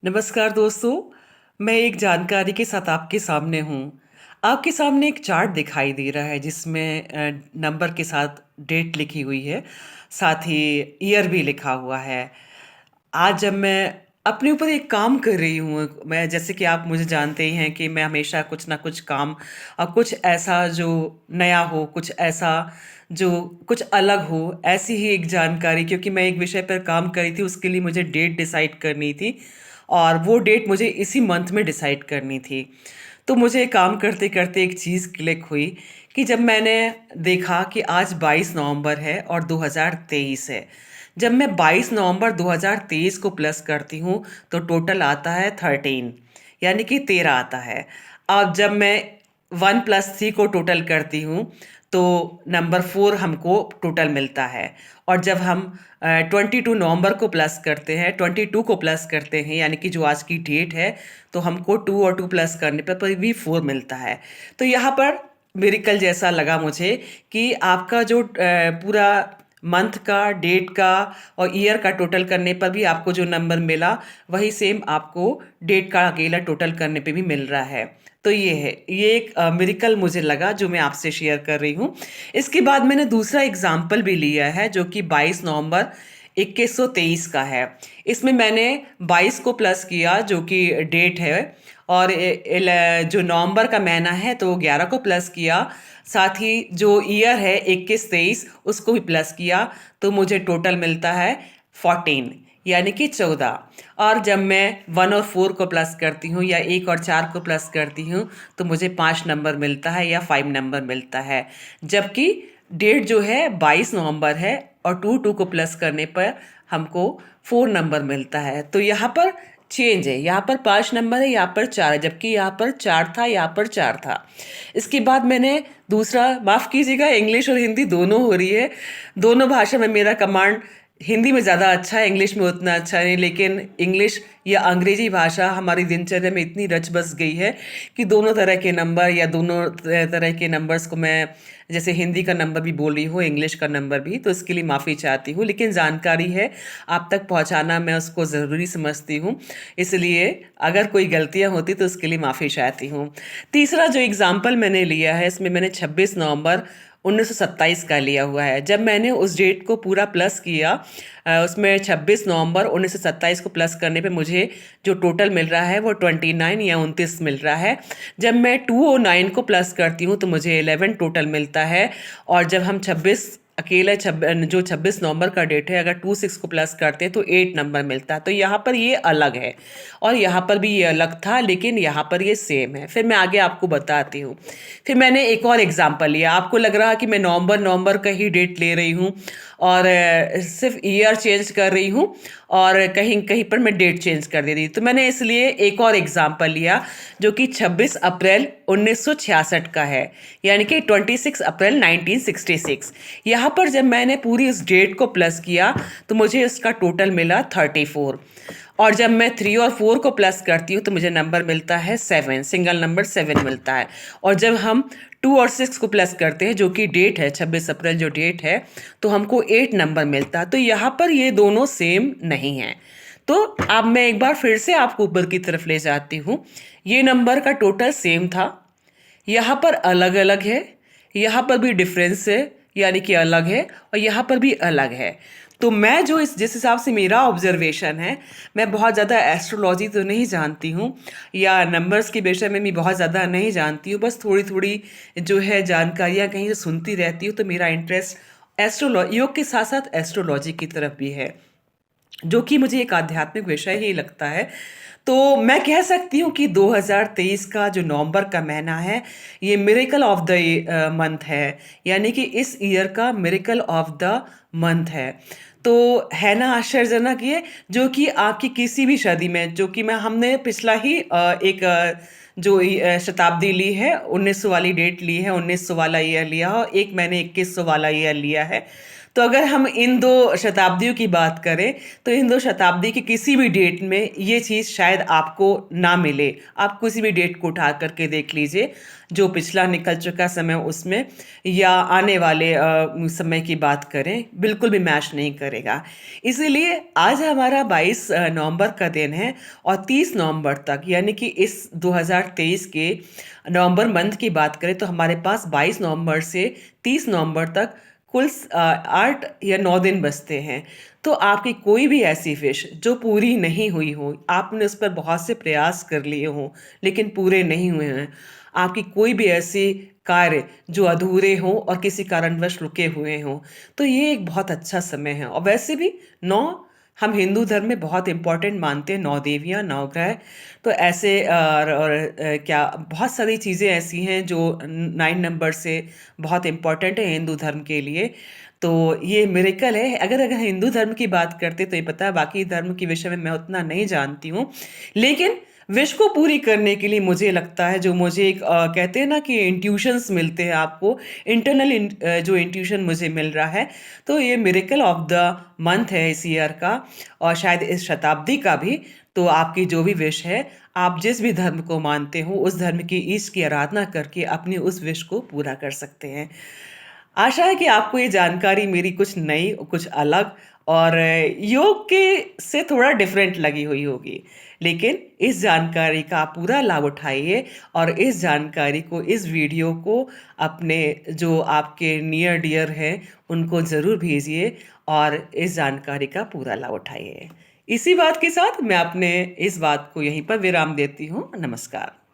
नमस्कार दोस्तों। मैं एक जानकारी के साथ आपके सामने हूँ। आपके सामने एक चार्ट दिखाई दे रहा है जिसमें नंबर के साथ डेट लिखी हुई है, साथ ही ईयर भी लिखा हुआ है। आज जब मैं अपने ऊपर एक काम कर रही हूँ, मैं जैसे कि आप मुझे जानते ही हैं कि मैं हमेशा कुछ ना कुछ काम और कुछ ऐसा जो नया हो, कुछ ऐसा जो कुछ अलग हो, ऐसी ही एक जानकारी, क्योंकि मैं एक विषय पर काम कर रही थी, उसके लिए मुझे डेट डिसाइड करनी थी और वो डेट मुझे इसी मंथ में डिसाइड करनी थी। तो मुझे काम करते-करते एक चीज़ क्लिक हुई कि जब मैंने देखा कि आज 22 नवंबर है और 2023 है। जब मैं 22 नवंबर 2023 को प्लस करती हूँ, तो टोटल आता है 13, यानी कि 13 आता है। अब जब मैं 1 प्लस 3 को टोटल करती हूँ, तो नंबर 4 हमको टोटल मिलता है। और जब हम 22 नवंबर को प्लस करते हैं, 22 को प्लस करते हैं, यानी कि जो आज की डेट है, तो हमको 2 और 2 प्लस करने पर भी 4 मिलता है। तो यहाँ पर मिरेकल जैसा लगा मुझे कि आपका जो पूरा मंथ का, डेट का और ईयर का टोटल करने पर भी आपको जो नंबर मिला, वही सेम आपको डेट का अकेला टोटल करने पे भी मिल रहा है। तो ये है, ये एक मिरेकल मुझे लगा जो मैं आपसे शेयर कर रही हूँ। इसके बाद मैंने दूसरा एग्जाम्पल भी लिया है जो कि 22 नवंबर 2123 का है। इसमें मैंने 22 को प्लस किया जो कि डेट है, और जो नवंबर का महीना है तो 11 को प्लस किया, साथ ही जो ईयर है 21-23 उसको भी प्लस किया, तो मुझे टोटल मिलता है 14, यानी कि 14। और जब मैं 1 और 4 को प्लस करती हूँ या 1 और 4 को प्लस करती हूँ, तो मुझे 5 नंबर मिलता है या 5 नंबर मिलता है। जबकि डेट जो है 22 नवंबर है और 2 को प्लस करने पर हमको 4 नंबर मिलता है। तो यहाँ पर चेंज है, यहाँ पर 5 नंबर है, यहाँ पर 4 है, जबकि यहाँ पर 4 था, यहाँ पर 4 था। इसके बाद मैंने दूसरा, माफ़ कीजिएगा, इंग्लिश और हिंदी दोनों हो रही है। दोनों भाषा में मेरा कमांड हिंदी में ज़्यादा अच्छा है, इंग्लिश में उतना अच्छा नहीं, लेकिन इंग्लिश या अंग्रेजी भाषा हमारी दिनचर्या में इतनी रच बस गई है कि दोनों तरह के नंबर या दोनों तरह के नंबर्स को मैं, जैसे हिंदी का नंबर भी बोल रही हूँ, इंग्लिश का नंबर भी, तो इसके लिए माफ़ी चाहती हूँ। लेकिन जानकारी है, आप तक पहुँचाना मैं उसको ज़रूरी समझती हूँ, इसलिए अगर कोई गलतियाँ होती तो उसके लिए माफ़ी चाहती हूँ। तीसरा जो एग्ज़ाम्पल मैंने लिया है, इसमें मैंने 26 नवंबर 1927 का लिया हुआ है। जब मैंने उस डेट को पूरा प्लस किया, उसमें 26 नवंबर 1927 को प्लस करने पे मुझे जो टोटल मिल रहा है वो 29 या 29 मिल रहा है। जब मैं 2 और 9 को प्लस करती हूँ तो मुझे 11 टोटल मिलता है। और जब हम 26 अकेले जो 26 नवंबर का डेट है, अगर 26 को प्लस करते हैं तो 8 नंबर मिलता है। तो यहाँ पर ये अलग है और यहाँ पर भी ये अलग था, लेकिन यहाँ पर ये सेम है। फिर मैं आगे आपको बताती हूँ। फिर मैंने एक और एग्जांपल लिया। आपको लग रहा कि मैं नवंबर नवंबर का ही डेट ले रही हूँ और सिर्फ ईयर चेंज कर रही हूँ और कहीं कहीं पर मैं डेट चेंज कर दे रही हूँ, तो मैंने इसलिए एक और एग्जांपल लिया जो कि 26 अप्रैल 1966 का है, यानी कि 26 अप्रैल 1966। यहाँ पर जब मैंने पूरी उस डेट को प्लस किया तो मुझे इसका टोटल मिला 34। और जब मैं 3 और 4 को प्लस करती हूँ तो मुझे नंबर मिलता है 7, सिंगल नंबर 7 मिलता है। और जब हम 2 और 6 को प्लस करते हैं, जो कि डेट है 26 अप्रैल जो डेट है, तो हमको 8 नंबर मिलता है। तो यहाँ पर ये दोनों सेम नहीं हैं। तो अब मैं एक बार फिर से आपको ऊपर की तरफ ले जाती हूँ। ये नंबर का टोटल सेम था, यहाँ पर अलग अलग है, यहाँ पर भी डिफरेंस है, यानी कि अलग है, और यहाँ पर भी अलग है। तो मैं जो जिस हिसाब से मेरा ऑब्जर्वेशन है, मैं बहुत ज़्यादा एस्ट्रोलॉजी तो नहीं जानती हूँ या नंबर्स के विषय में भी बहुत ज़्यादा नहीं जानती हूँ, बस थोड़ी थोड़ी जो है जानकारियाँ कहीं से सुनती रहती हूँ। तो मेरा इंटरेस्ट योग के साथ साथ एस्ट्रोलॉजी की तरफ भी है, जो कि मुझे एक आध्यात्मिक विषय ही लगता है। तो मैं कह सकती हूँ कि 2023 का जो नवंबर का महीना है, ये मिरेकल ऑफ द मंथ है, यानी कि इस ईयर का मिरेकल ऑफ द मंथ है। तो है ना आश्चर्यजनक ये, जो कि आपकी किसी भी सदी में, जो कि मैं हमने पिछला ही एक शताब्दी ली है, 1900 वाली डेट ली है, 1900 वाला ईयर लिया, और एक मैंने 2100 वाला ईयर लिया है। तो अगर हम इन 2 शताब्दियों की बात करें, तो इन 2 शताब्दी की किसी भी डेट में ये चीज़ शायद आपको ना मिले। आप किसी भी डेट को उठा कर के देख लीजिए, जो पिछला निकल चुका समय उसमें या आने वाले समय की बात करें, बिल्कुल भी मैच नहीं करेगा। इसीलिए आज हमारा 22 नवंबर का दिन है और 30 नवंबर तक यानी कि इस 2023 के नवंबर मंथ की बात करें तो हमारे पास 22 नवंबर से 30 नवंबर तक कुल 8 या 9 दिन बचते हैं। तो आपकी कोई भी ऐसी विश जो पूरी नहीं हुई हो, आपने उस पर बहुत से प्रयास कर लिए हों, लेकिन पूरे नहीं हुए हैं, आपकी कोई भी ऐसी कार्य जो अधूरे हों और किसी कारणवश रुके हुए हों, तो ये एक बहुत अच्छा समय है। और वैसे भी 9 हम हिंदू धर्म में बहुत इम्पोर्टेंट मानते हैं, 9 देवियाँ, 9 ग्रह। तो ऐसे क्या बहुत सारी चीज़ें ऐसी हैं जो 9 नंबर से बहुत इम्पोर्टेंट है हिंदू धर्म के लिए। तो ये मिरेकल है। अगर अगर हिंदू धर्म की बात करते तो ये पता है, बाकी धर्म के विषय में मैं उतना नहीं जानती हूँ। लेकिन विश को पूरी करने के लिए मुझे लगता है, जो मुझे एक कहते हैं ना कि इंट्यूशंस मिलते हैं आपको, जो इंट्यूशन मुझे मिल रहा है, तो ये मिरेकल ऑफ द मंथ है इस ईयर का और शायद इस शताब्दी का भी। तो आपकी जो भी विश है, आप जिस भी धर्म को मानते हो, उस धर्म की ईश की आराधना करके अपनी उस विश को पूरा कर सकते हैं। आशा है कि आपको ये जानकारी मेरी कुछ नई, कुछ अलग और योग के से थोड़ा डिफरेंट लगी हुई होगी। लेकिन इस जानकारी का आप पूरा लाभ उठाइए और इस जानकारी को, इस वीडियो को अपने जो आपके नियर डियर हैं, उनको ज़रूर भेजिए और इस जानकारी का पूरा लाभ उठाइए। इसी बात के साथ मैं अपने इस बात को यहीं पर विराम देती हूँ। नमस्कार।